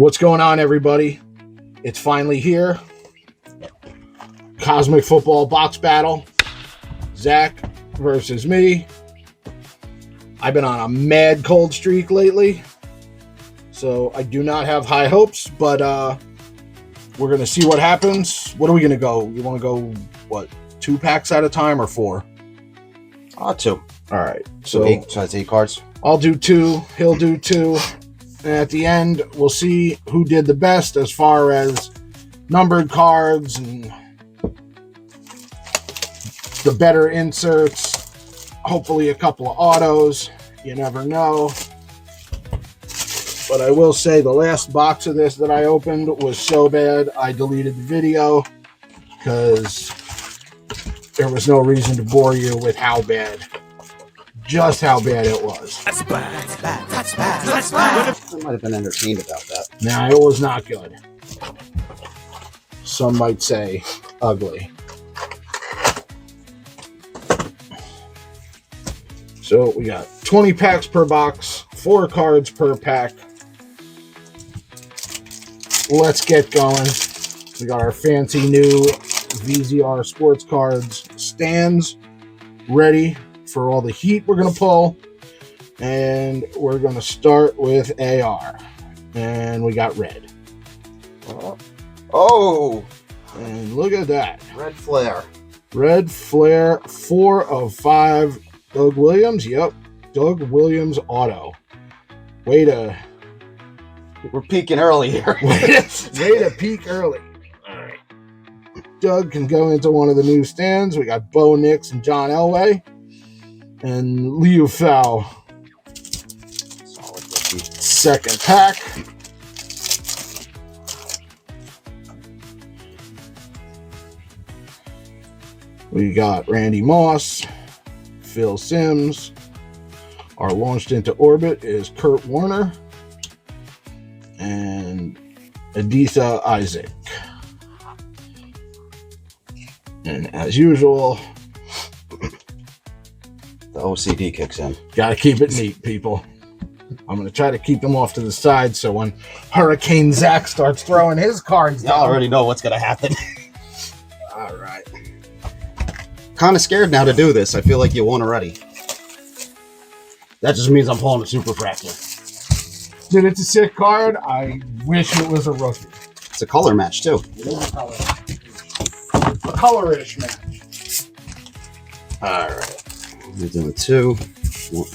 What's going on, everybody? It's finally here. Cosmic Football Box Battle. Zach versus me. I've been on a mad cold streak lately, so I do not have high hopes, but we're going to see what happens. What are we going to go? You want to go, what, 2 packs at a time or 4? 2. All right. So that's 8 cards. I'll do 2. He'll do 2. And at the end, we'll see who did the best as far as numbered cards and the better inserts. Hopefully a couple of autos. You never know. But I will say the last box of this that I opened was so bad I deleted the video because there was no reason to bore you with how bad. Just how bad it was. That's bad. That's bad. That's bad. That's bad. I might have been entertained about that. Nah, it was not good. Some might say ugly. So we got 20 packs per box, 4 cards per pack. Let's get going. We got our fancy new VZR Sports Cards stands ready for all the heat we're going to pull. And we're going to start with AR. And we got red. Oh! And look at that. Red Flare. Red Flare, 4 of 5. Doug Williams? Yep. Doug Williams auto. Way to We're peaking early here. way to peak early. All right. Doug can go into one of the new stands. We got Bo Nix and John Elway. And Liu Fao. Solid rookie. Second pack. We got Randy Moss, Phil Simms. Our launched into orbit is Kurt Warner and Aditha Isaac. And as usual, The OCD kicks in. gotta keep it neat, people. I'm gonna try to keep them off to the side so when Hurricane Zach starts throwing his cards Y'all down. already know what's going to happen. All right. Kind of scared now to do this. I feel like you won already. That just means I'm pulling a super fracture. Dude, it's a sick card. I wish it was a rookie. It's a color match, too. It is a color. A colorish match. All right. We're doing 2.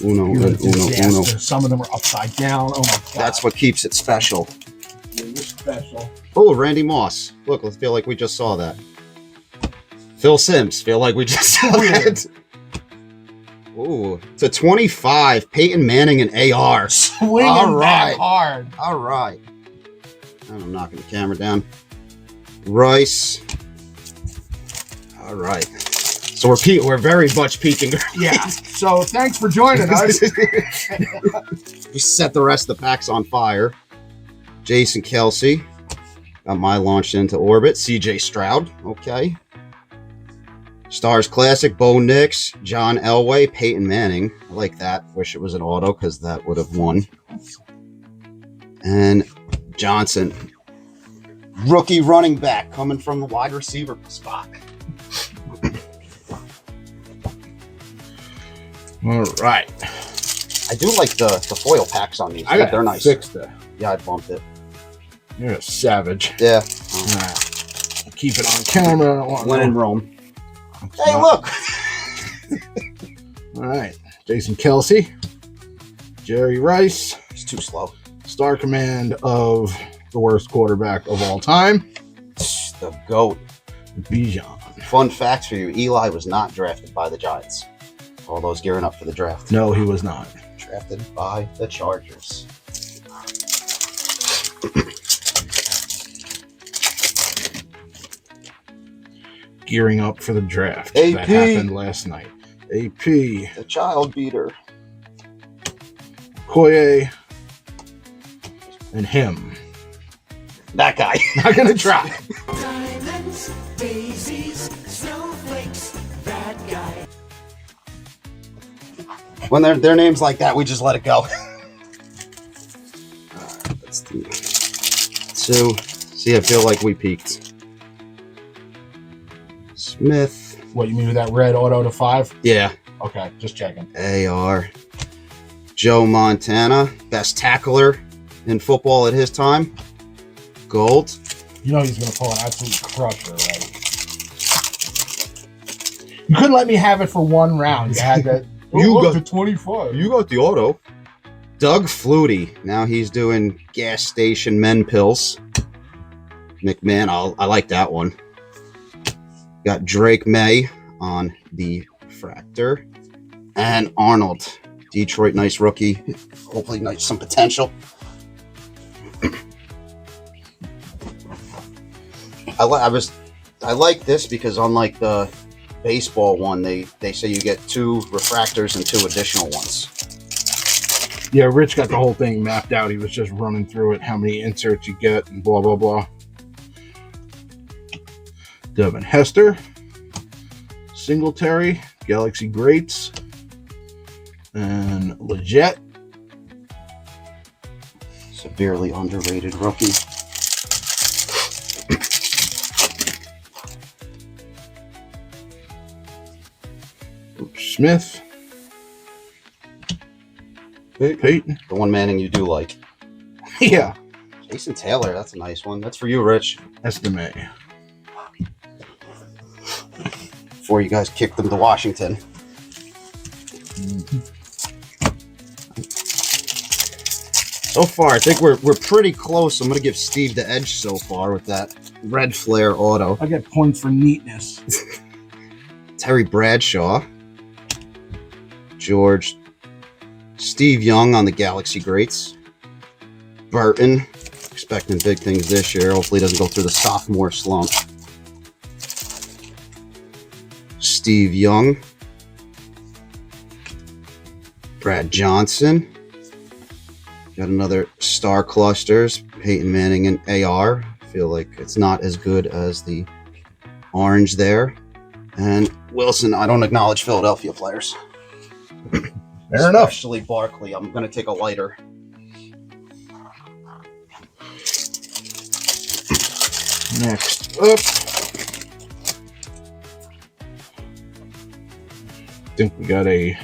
Uno, You're a red, uno, disaster. uno. Some of them are upside down. Oh my god. That's what keeps it special. You're special. Oh, Randy Moss. Look, I feel like we just saw that. Phil Simms. Feel like we just saw Weird. that. Ooh, it's a 25. Peyton Manning and AR. Swinging All right. that hard. All right. And I'm knocking the camera down. Rice. All right. So we're very much peaking. Yeah. So thanks for joining us. We set the rest of the packs on fire. Jason Kelsey. Got my launched into orbit. CJ Stroud. Okay. Stars Classic. Bo Nix. John Elway. Peyton Manning. I like that. Wish it was an auto because that would have won. And Johnson. Rookie running back coming from the wide receiver spot. All right. I do like the foil packs on these. I got They're nice. fixed it. Yeah, I bumped it. You're a savage. Yeah. All right. Keep it on camera. I don't want When in no- Rome. It's Hey, not- look. All right. Jason Kelsey. Jerry Rice. It's too slow. Star command of the worst quarterback of all time, The GOAT. Bijan. Fun facts for you. Eli was not drafted by the Giants. All those gearing up for the draft. No, he was not. Drafted by the Chargers. Gearing up for the draft. AP. That happened last night. AP, The child beater. Koye, and him. That guy. Not gonna try. Diamonds, daisies, snowflakes, that guy. When they're names like that, we just let it go. Let's do Sue. See, I feel like we peaked. Smith. What, you mean with that red auto to 5? Yeah. Okay, just checking. AR. Joe Montana, best tackler in football at his time. Gold. You know he's going to pull an absolute crusher, right? You couldn't let me have it for one round. You had to. You got to 25. You got the auto. Doug Flutie. Now he's doing gas station men pills. McMahon. I like that one. Got Drake May on the Fractor. And Arnold. Detroit, nice rookie. Hopefully nice some potential. I like this because unlike the baseball one, they say you get 2 refractors and 2 additional ones. Yeah, Rich got the whole thing mapped out. He was just running through it, how many inserts you get, and blah, blah, blah. Devin Hester. Singletary. Galaxy Greats. And Leggett. Severely underrated rookie. Smith. Peyton. The one Manning you do like. Yeah. Jason Taylor, that's a nice one. That's for you, Rich. Estimate. Before you guys kicked them to Washington. So far, I think we're pretty close. I'm going to give Steve the edge so far with that red flare auto. I get points for neatness. Terry Bradshaw. George. Steve Young on the Galaxy Greats. Burton. Expecting big things this year. Hopefully he doesn't go through the sophomore slump. Steve Young. Brad Johnson. Got another Star Clusters. Peyton Manning and AR. I feel like it's not as good as the orange there. And Wilson, I don't acknowledge Philadelphia players. Fair enough. Especially Barkley. I'm going to take a lighter. Next up. I think we got a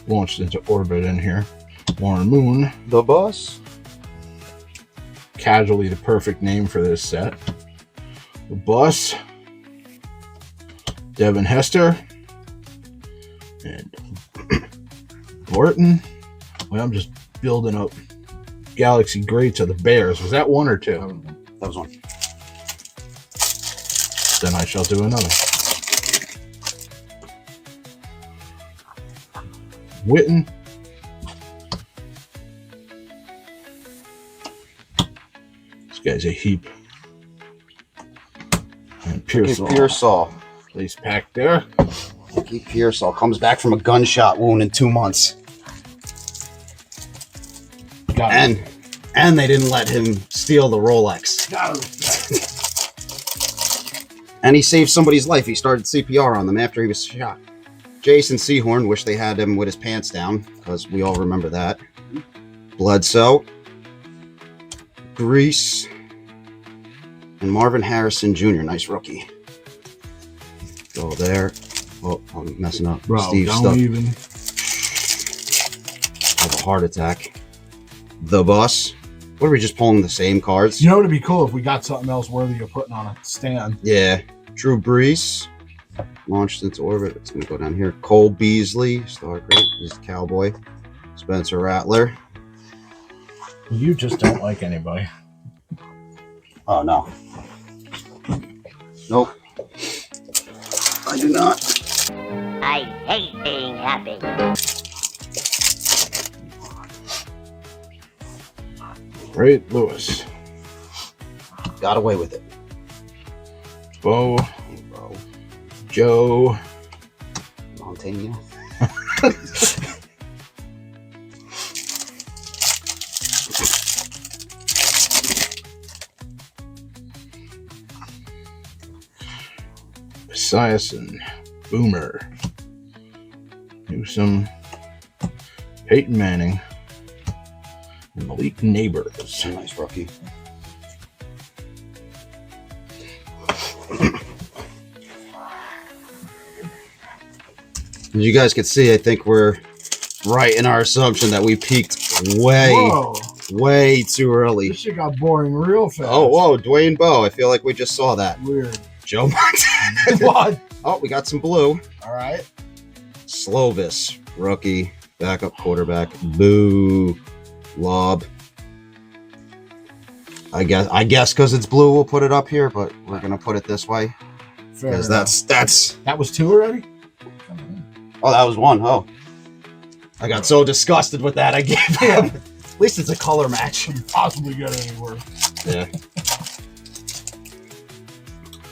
launched into orbit in here. Warren Moon. The Bus. Casually the perfect name for this set. The Bus. Devin Hester. And Borton. Well, I'm just building up Galaxy Greats of the Bears. Was that 1 or 2? That was 1. Then I shall do another. Witten. This guy's a heap. And Pearsall. Pearsall. Place pack there. Keith Pearsall comes back from a gunshot wound in 2 months. And they didn't let him steal the Rolex. And he saved somebody's life. He started CPR on them after he was shot. Jason Sehorn, wish they had him with his pants down, because we all remember that. Bledsoe. Grease. And Marvin Harrison Jr., nice rookie. Go there. Oh, I'm messing up. Bro, Steve don't stuff. even. Have a heart attack. The Bus. What are we just pulling the same cards? You know, it'd be cool if we got something else worthy of putting on a stand. Yeah. Drew Brees. Launched into orbit. It's going to go down here. Cole Beasley. Star Great. He's a Cowboy. Spencer Rattler. You just don't like anybody. Oh, no. Nope. I do not. I hate being happy. Ray Lewis. Got away with it. Bo. Bro. Joe. Montana. Esiason. Boomer. Newsome. Peyton Manning. And Malik Neighbors. Nice rookie. As you guys can see, I think we're right in our assumption that we peaked Whoa. way too early. This shit got boring real fast. Oh, whoa, Dwayne Bowe. I feel like we just saw that. Weird. Joe Montana. What? Oh, we got some blue. All right. Slovis, rookie, backup quarterback. Boo. Lob. I guess because it's blue, we'll put it up here, but we're gonna put it this way Fair because enough. that's. That was 2 already? Oh, that was 1. Oh, I got so disgusted with that. I gave him. At least it's a color match. Couldn't possibly get anywhere. Yeah.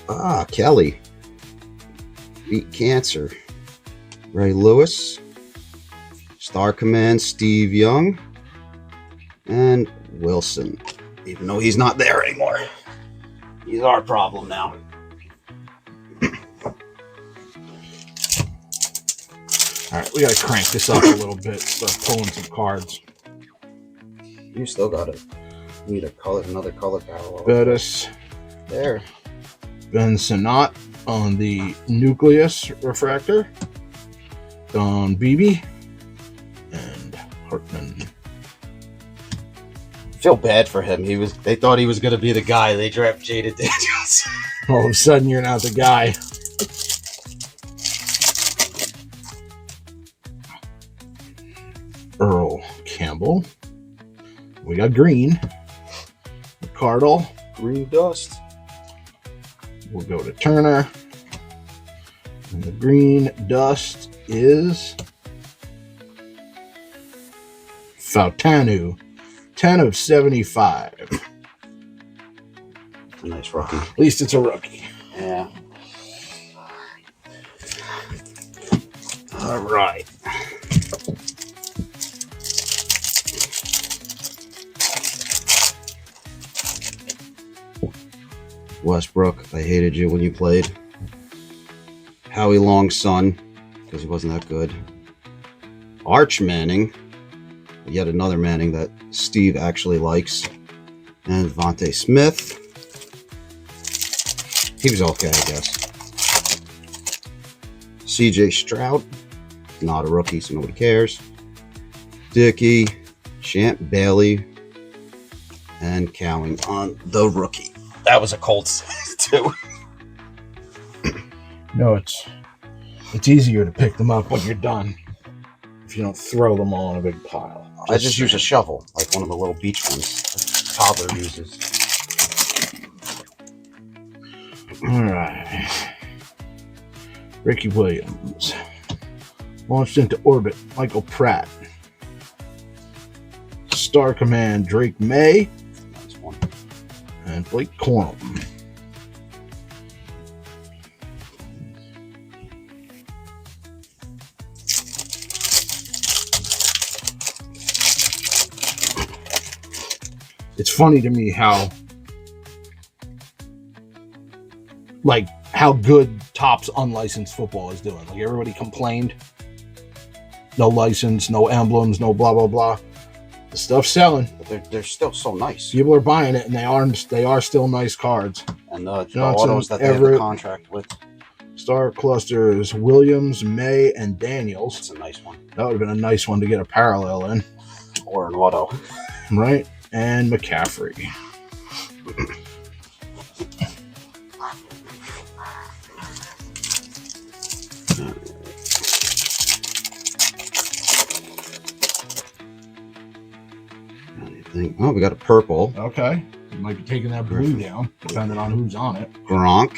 Ah, Kelly. Beat Cancer. Ray Lewis. Star Command, Steve Young. And Wilson. Even though he's not there anymore. He's our problem now. All right, we got to crank this up a little bit. Start pulling some cards. You still got it. Need another color parallel. Bettis, There. Ben Sinnott on the Nucleus Refractor. Don Beebe. And Hartman. Feel bad for him. They thought he was gonna be the guy. They draft Jaden Daniels. All of a sudden, you're not the guy. Earl Campbell. We got Green. McCardle. Green dust. We'll go to Turner. And the green dust is Fautanu. 10 of 75. A nice rookie. At least it's a rookie. Yeah. All right. Westbrook, I hated you when you played. Howie Long's son, because he wasn't that good. Arch Manning, yet another Manning that Steve actually likes. And Vontae Smith. He was okay, I guess. CJ Stroud, not a rookie, so nobody cares. Dickey, Champ Bailey, and Cowing on the rookie. That was a cold too. No, it's easier to pick them up when you're done. If you don't throw them all in a big pile. I just use a shovel, like one of the little beach ones that toddler uses. All right. Ricky Williams. Launched into orbit, Michael Pratt. Star Command, Drake May. Nice one. And Blake Cornell. It's funny to me how good Topps unlicensed football is doing. Like, everybody complained. No license, no emblems, no blah blah blah. The stuff's selling. But they're still so nice. People are buying it, and they are still nice cards. And the Johnson, autos that they have the Everett. contract with, Star clusters Williams, May, and Daniels. it's a nice one. That would have been a nice one to get a parallel in, Or an auto. right? And McCaffrey. Anything? Oh, we got a purple. Okay. You might be taking that blue down, depending on who's on it. Gronk.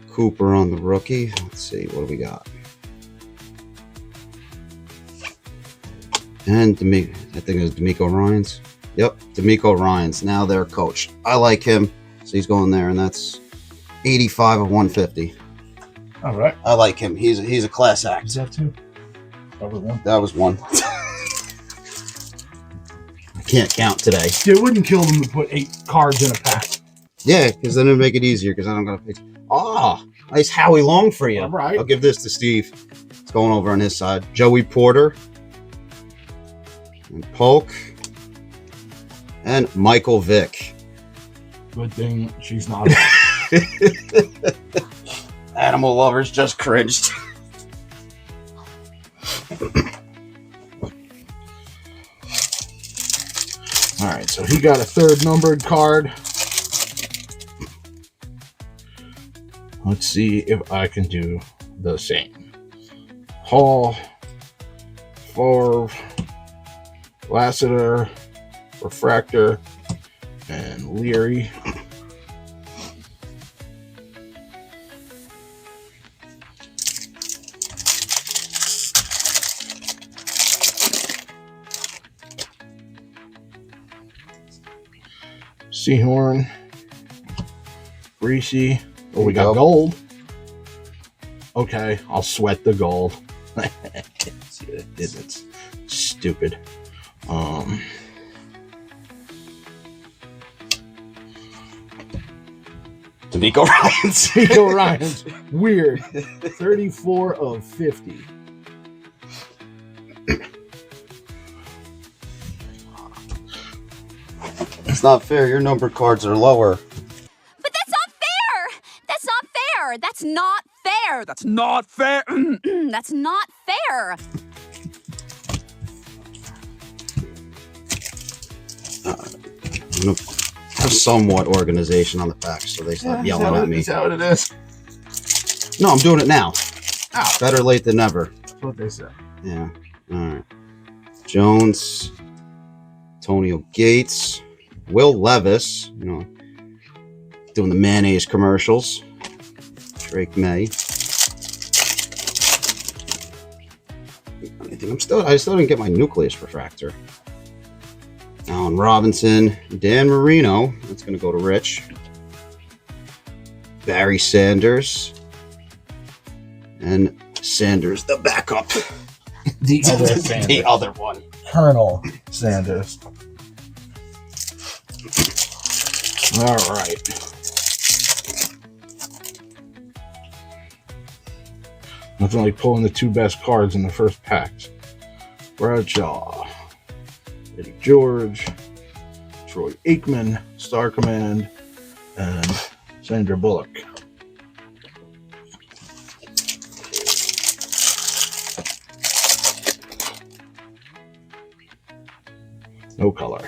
Cooper on the rookie. Let's see, what do we got? And I think it was D'Amico Ryans. Yep, D'Amico Ryans. Now their coach. I like him, so he's going there, and that's 85 of 150. All right. I like him. He's a class Is act. that two? That was one. That was one. I can't count today. It wouldn't kill them to put 8 cards in a pack. Yeah, because then it'll make it easier. Because then I'm gonna pick. Nice Howie Long for you. All right. I'll give this to Steve. It's going over on his side. Joey Porter. And Polk. And Michael Vick. Good thing she's not. Animal lovers just cringed. All right, so he got a third numbered card. Let's see if I can do the same. Hall, Favre, Lassiter, Refractor, and Leary. Seahorn, Greasy. Oh, we got gold. Okay, I'll sweat the gold. See what it did? It's stupid. D'Amico Ryans. D'Amico Ryans. Weird. 34 of 50. It's not fair. Your numbered cards are lower. But that's not fair! That's not fair! That's not fair! That's not fair! That's not fair! I'm gonna have somewhat organization on the back so they stop yelling at me. Is that what it is? No, I'm doing it now. Oh, Better late than never. that's what they said. Yeah. All right. Jones, Antonio Gates, Will Levis, you know, doing the mayonnaise commercials. Drake May. I still didn't get my nucleus refractor. Allen Robinson, Dan Marino. That's going to go to Rich. Barry Sanders. And Sanders, the backup. The other Sanders. The other one. Colonel Sanders. All right. Nothing like pulling the two best cards in the first packs. Bradshaw, Eddie George, Troy Aikman, Star Command, and Sandra Bullock. No color.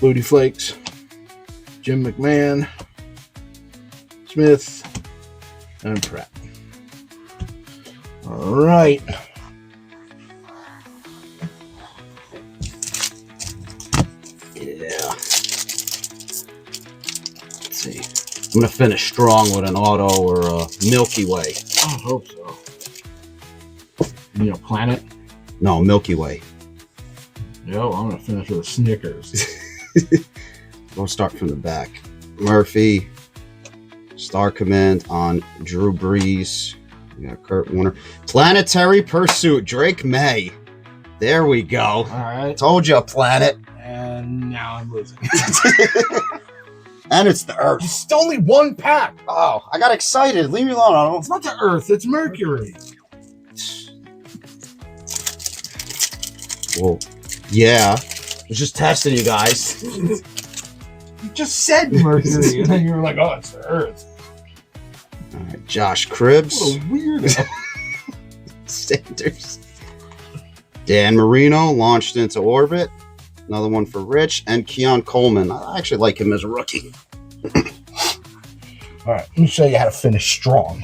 Booty Flakes, Jim McMahon, Smith, and Pratt. All right. Yeah. Let's see. I'm going to finish strong with an auto or a Milky Way. I hope so. You know, Planet? No, Milky Way. Yo, I'm going to finish with a Snickers. We'll start from the back. Murphy, Star Command on Drew Brees. We got Kurt Warner. Planetary Pursuit, Drake May. There we go. All right. Told you, planet. And now I'm losing. And it's the Earth. It's only one pack. Oh, I got excited. Leave me alone. It's not the Earth, it's Mercury. Well, yeah. I was just testing you guys. You just said Mercury, and then you were like, oh, it's the Earth. All right, Josh Cribbs. What a weirdo. Sanders. Dan Marino launched into orbit. Another one for Rich. And Keon Coleman. I actually like him as a rookie. All right, let me show you how to finish strong.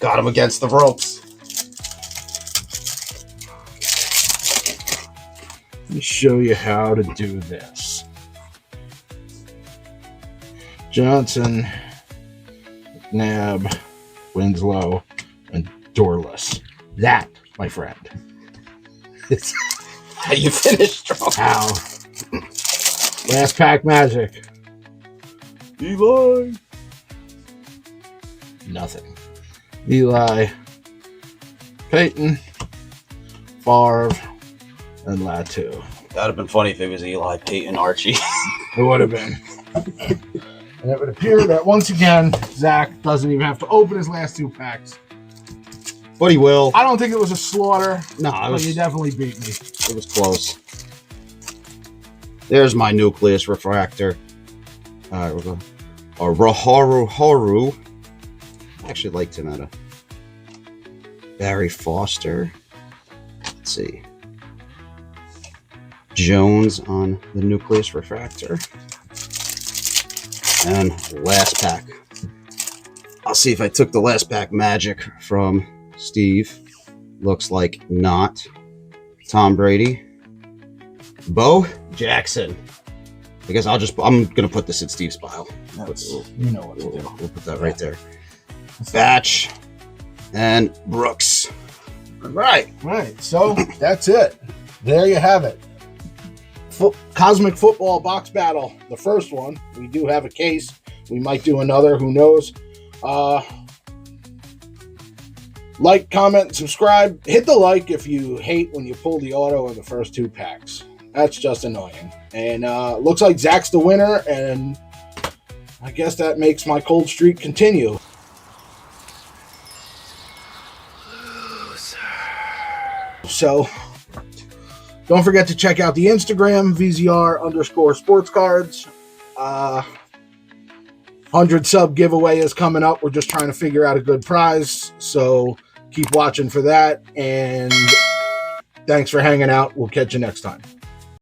Got him against the ropes. Let me show you how to do this. Johnson, McNabb, Winslow, and Dorless. That, my friend, is How you finish strong? how. Last pack magic. Eli. Nothing. Eli, Peyton, Favre, and Latu. That'd have been funny if it was Eli, Peyton, Archie. It would have been. And it would appear that once again, Zach doesn't even have to open his last two packs. But he will. I don't think it was a slaughter. No, But you definitely beat me. it was close. There's my nucleus refractor. All right, we'll go. Raharu. I actually liked him at a Barry Foster. Let's see. Jones on the Nucleus Refractor. And last pack. I'll see if I took the last pack Magic from Steve. Looks like not. Tom Brady. Bo Jackson. I guess I'm going to put this in Steve's pile. You know what to do. We'll put that right there. Batch and Brooks. Right. So that's it. There you have it. Cosmic Football Box Battle. The first one. We do have a case. We might do another. Who knows? Like, comment, subscribe. Hit the like if you hate when you pull the auto in the first 2 packs. That's just annoying. And looks like Zach's the winner, and I guess that makes my cold streak continue. So, don't forget to check out the Instagram, VZR_sportscards. 100 sub giveaway is coming up. We're just trying to figure out a good prize. So, keep watching for that. And thanks for hanging out. We'll catch you next time.